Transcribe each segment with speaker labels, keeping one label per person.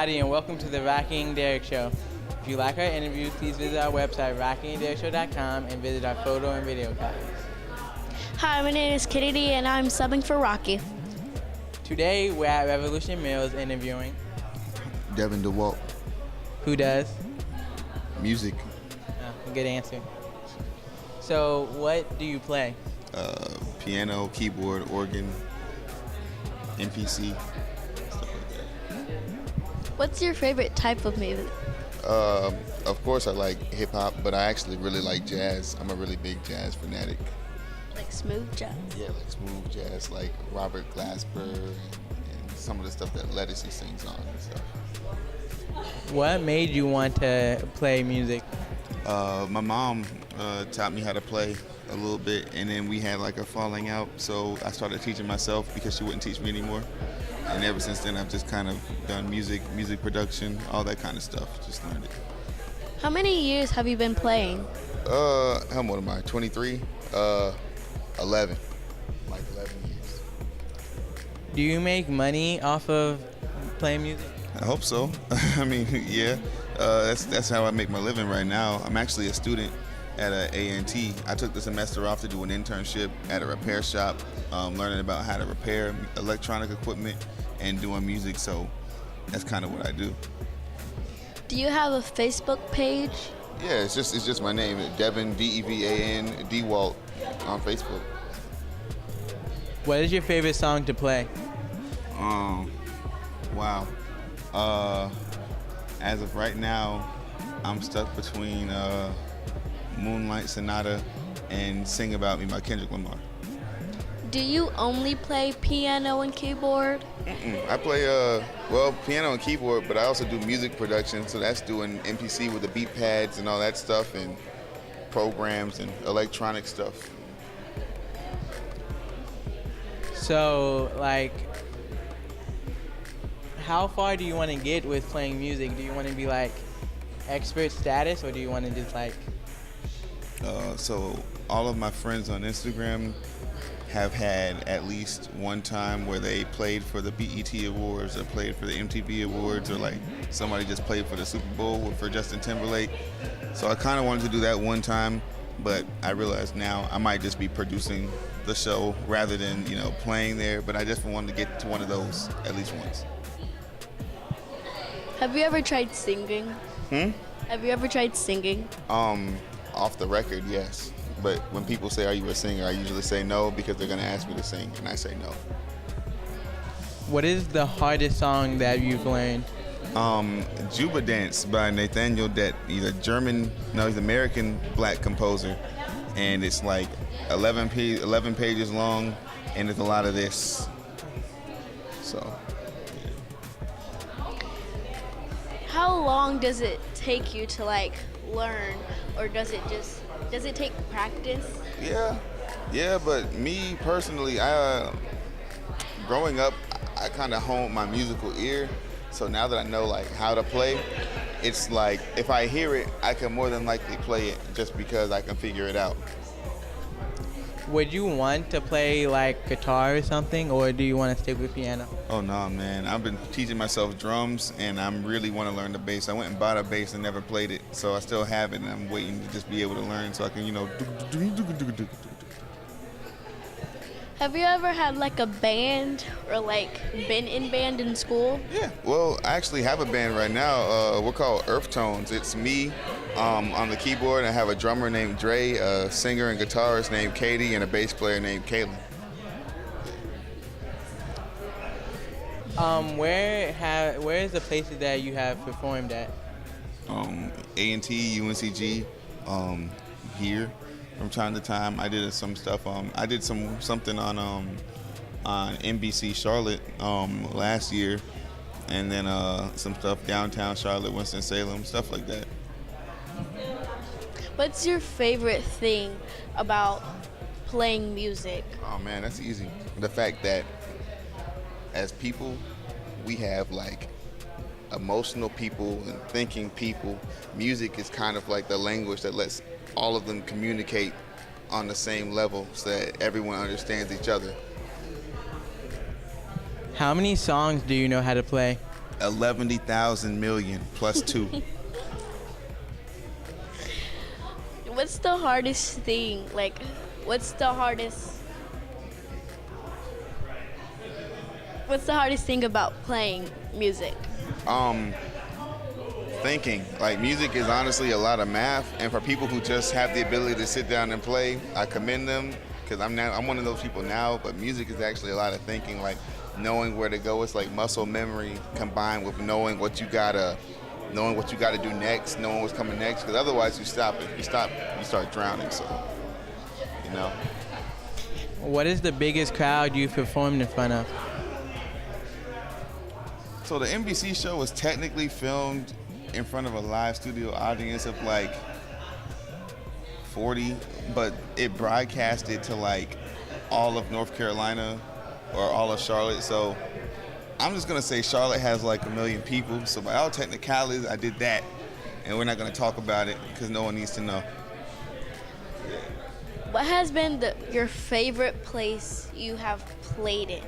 Speaker 1: everybody, and welcome to the Kennadee and Derrick Show. If you like our interview, please visit our website, KennadeeandDerrickshow.com, and visit our photo and video copies.
Speaker 2: Hi, my name is Kennedy, and I'm subbing for Rocky.
Speaker 1: Today, we're at Revolution Mills interviewing
Speaker 3: Devan DEViANt.
Speaker 1: Who does?
Speaker 3: Music.
Speaker 1: Good answer. So, what do you play?
Speaker 3: Piano, keyboard, organ, MPC, stuff like that.
Speaker 2: What's your favorite type of music?
Speaker 3: Of course, I like hip hop, but I actually really like jazz. I'm a really big jazz fanatic.
Speaker 2: Like smooth jazz?
Speaker 3: Yeah, like smooth jazz, like Robert Glasper and some of the stuff that Lettucey sings on and stuff.
Speaker 1: What made you want to play music?
Speaker 3: My mom taught me how to play a little bit, and then we had like a falling out, so I started teaching myself because she wouldn't teach me anymore. And ever since then, I've just kind of done music production, all that kind of stuff. Just learned it.
Speaker 2: How many years have you been playing?
Speaker 3: How old am I? 23? 11. Like 11 years.
Speaker 1: Do you make money off of playing music?
Speaker 3: I hope so. I mean, yeah. That's how I make my living right now. I'm actually a student at A&T. I took the semester off to do an internship at a repair shop, learning about how to repair electronic equipment and doing music, so that's kind of what I do.
Speaker 2: Do you have a Facebook page?
Speaker 3: Yeah, it's just my name, Devan DEViANt, Dewalt on Facebook.
Speaker 1: What is your favorite song to play?
Speaker 3: Wow. As of right now, I'm stuck between Moonlight Sonata and Sing About Me by Kendrick Lamar.
Speaker 2: Do you only play piano and keyboard?
Speaker 3: I play piano and keyboard, but I also do music production, so that's doing MPC with the beat pads and all that stuff, and programs and electronic stuff.
Speaker 1: So, like, how far do you want to get with playing music? Do you want to be like expert status, or do you want to just like?
Speaker 3: So all of my friends on Instagram have had at least one time where they played for the BET Awards or played for the MTV Awards, or like somebody just played for the Super Bowl for Justin Timberlake. So I kind of wanted to do that one time, but I realize now I might just be producing the show rather than, playing there. But I just wanted to get to one of those at least once.
Speaker 2: Have you ever tried singing? Have you ever tried singing?
Speaker 3: Off the record, yes. But when people say, "Are you a singer?" I usually say no because they're gonna ask me to sing, and I say no.
Speaker 1: What is the hardest song that you've learned?
Speaker 3: Juba Dance by Nathaniel Det. He's an American black composer, and it's like 11 pages long, and there's a lot of this. So.
Speaker 2: How long does it take you to learn, or does it take practice?
Speaker 3: Yeah, but me personally, growing up, I kind of honed my musical ear. So now that I know how to play, it's like if I hear it, I can more than likely play it just because I can figure it out.
Speaker 1: Would you want to play guitar or something, or do you want to stick with piano?
Speaker 3: Oh no, man! I've been teaching myself drums, and I really want to learn the bass. I went and bought a bass and never played it, so I still have it, and I'm waiting to just be able to learn so I can,
Speaker 2: Have you ever had a band or been in band in school?
Speaker 3: Yeah, well, I actually have a band right now. We're called Earthtones. It's me on the keyboard. I have a drummer named Dre, a singer and guitarist named Katie, and a bass player named Kaylin.
Speaker 1: Where is the places that you have performed at?
Speaker 3: A&T, UNCG, here. From time to time, I did some stuff. I did something on NBC Charlotte last year, and then some stuff downtown Charlotte, Winston-Salem, stuff like that.
Speaker 2: What's your favorite thing about playing music?
Speaker 3: Oh man, that's easy. The fact that as people, we have emotional people and thinking people. Music is kind of like the language that lets all of them communicate on the same level so that everyone understands each other.
Speaker 1: How many songs do you know how to play?
Speaker 3: 11,000 million plus 2.
Speaker 2: What's the hardest thing? Like, what's the hardest thing about playing music?
Speaker 3: Thinking. Like, music is honestly a lot of math, and for people who just have the ability to sit down and play, I commend them, because I'm one of those people now. But music is actually a lot of thinking, like knowing where to go. It's like muscle memory combined with knowing what you gotta do next, knowing what's coming next, because otherwise you start drowning. So, you know.
Speaker 1: What is the biggest crowd you've performed in front of?
Speaker 3: So the NBC show was technically filmed in front of a live studio audience of like 40, but it broadcasted to like all of North Carolina or all of Charlotte. So I'm just gonna say Charlotte has like 1 million people. So by all technicalities, I did that, and we're not gonna talk about it because no one needs to know.
Speaker 2: What has been your favorite place you have played in?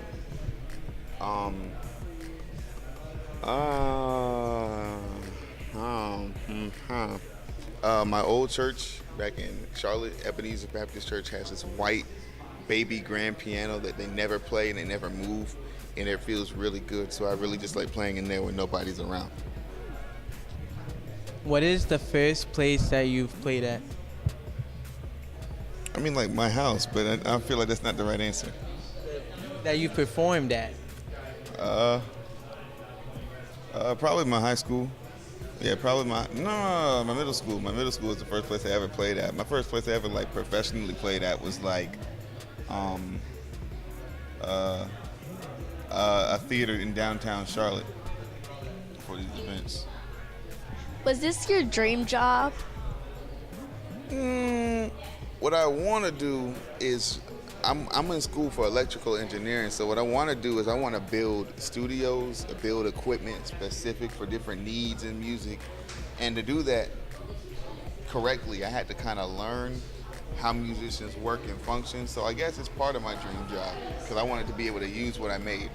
Speaker 3: My old church back in Charlotte, Ebenezer Baptist Church, has this white baby grand piano that they never play and they never move, and it feels really good. So I really just like playing in there when nobody's around.
Speaker 1: What is the first place that you've played at?
Speaker 3: I mean, like my house, but I feel like that's not the right answer.
Speaker 1: That you performed at?
Speaker 3: Probably my high school. Yeah, probably my middle school. My middle school was the first place I ever played at. My first place I ever like professionally played at was like a theater in downtown Charlotte for these events.
Speaker 2: Was this your dream job?
Speaker 3: What I want to do is I'm in school for electrical engineering, so what I want to do is I want to build studios, build equipment specific for different needs in music, and to do that correctly, I had to kind of learn how musicians work and function. So I guess it's part of my dream job because I wanted to be able to use what I made.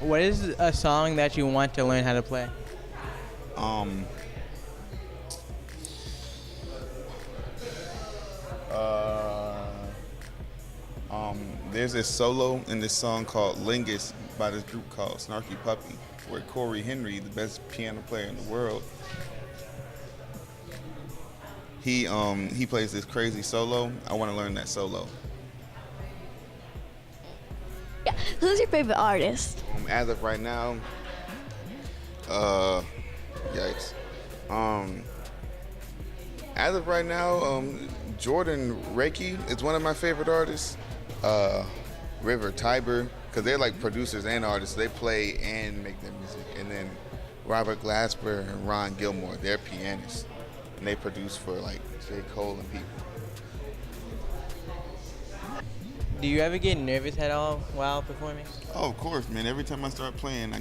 Speaker 1: What is a song that you want to learn how to play?
Speaker 3: There's this solo in this song called Lingus by this group called Snarky Puppy, where Corey Henry, the best piano player in the world, he plays this crazy solo. I want to learn that solo.
Speaker 2: Yeah. Who's your favorite artist?
Speaker 3: As of right now, yikes. As of right now, Jordan Reiki is one of my favorite artists. River Tiber, because they're like producers and artists. They play and make their music. And then Robert Glasper and Ron Gilmore, they're pianists. And they produce for like J. Cole and people.
Speaker 1: Do you ever get nervous at all while performing?
Speaker 3: Oh, of course, man. Every time I start playing,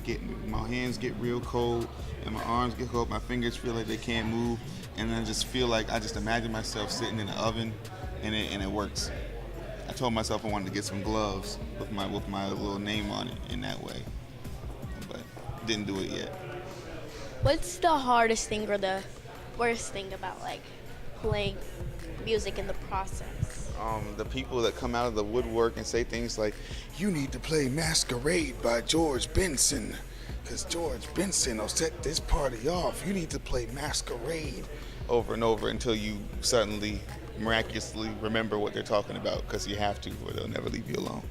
Speaker 3: my hands get real cold and my arms get cold. My fingers feel like they can't move. And I just feel like I just imagine myself sitting in the oven and it works. I told myself I wanted to get some gloves with my little name on it in that way, but didn't do it yet.
Speaker 2: What's the hardest thing or the worst thing about like playing music in the process?
Speaker 3: The people that come out of the woodwork and say things like, "You need to play Masquerade by George Benson, because George Benson will set this party off. You need to play Masquerade," over and over until you suddenly miraculously remember what they're talking about, because you have to, or they'll never leave you alone.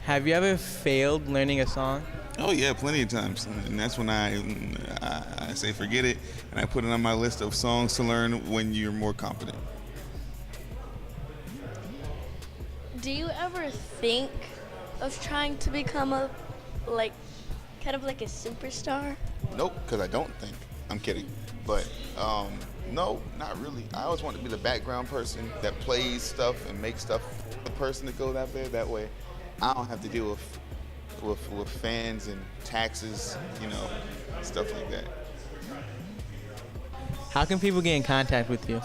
Speaker 1: Have you ever failed learning a song?
Speaker 3: Oh yeah, plenty of times, and that's when I say forget it, and I put it on my list of songs to learn when you're more confident.
Speaker 2: Do you ever think of trying to become a kind of like a superstar?
Speaker 3: Nope, because I don't think. I'm kidding, but no, not really. I always want to be the background person that plays stuff and makes stuff the person that goes out there. That way, I don't have to deal with fans and taxes, stuff like that.
Speaker 1: How can people get in contact with you?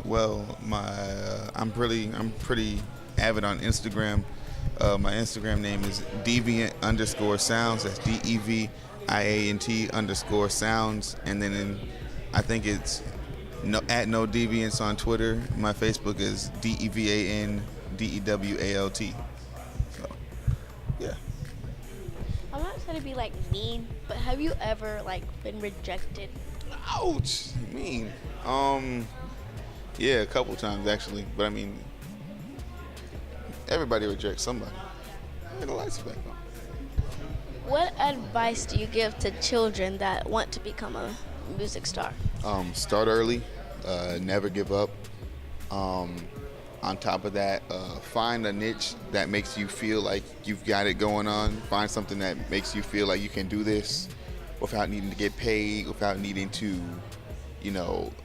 Speaker 3: Well, I'm pretty avid on Instagram. My Instagram name is Deviant_sounds. That's DEVIANT_sounds. And then I think it's at No Deviants on Twitter. My Facebook is DEVANDEWALT. So, yeah.
Speaker 2: I'm not trying to be like mean, but have you ever like been rejected?
Speaker 3: Ouch, mean. Yeah, a couple times actually. But I mean, everybody rejects somebody. The lights back on.
Speaker 2: What advice do you give to children that want to become a music star?
Speaker 3: Start early, never give up. On top of that, find a niche that makes you feel like you've got it going on. Find something that makes you feel like you can do this without needing to get paid, without needing to,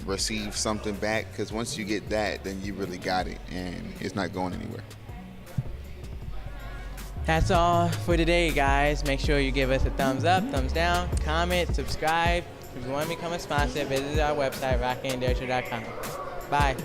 Speaker 3: receive something back. Because once you get that, then you really got it, and it's not going anywhere.
Speaker 1: That's all for today, guys. Make sure you give us a thumbs up, thumbs down, comment, subscribe. If you want to become a sponsor, visit our website, rockandderrickshow.com. Bye.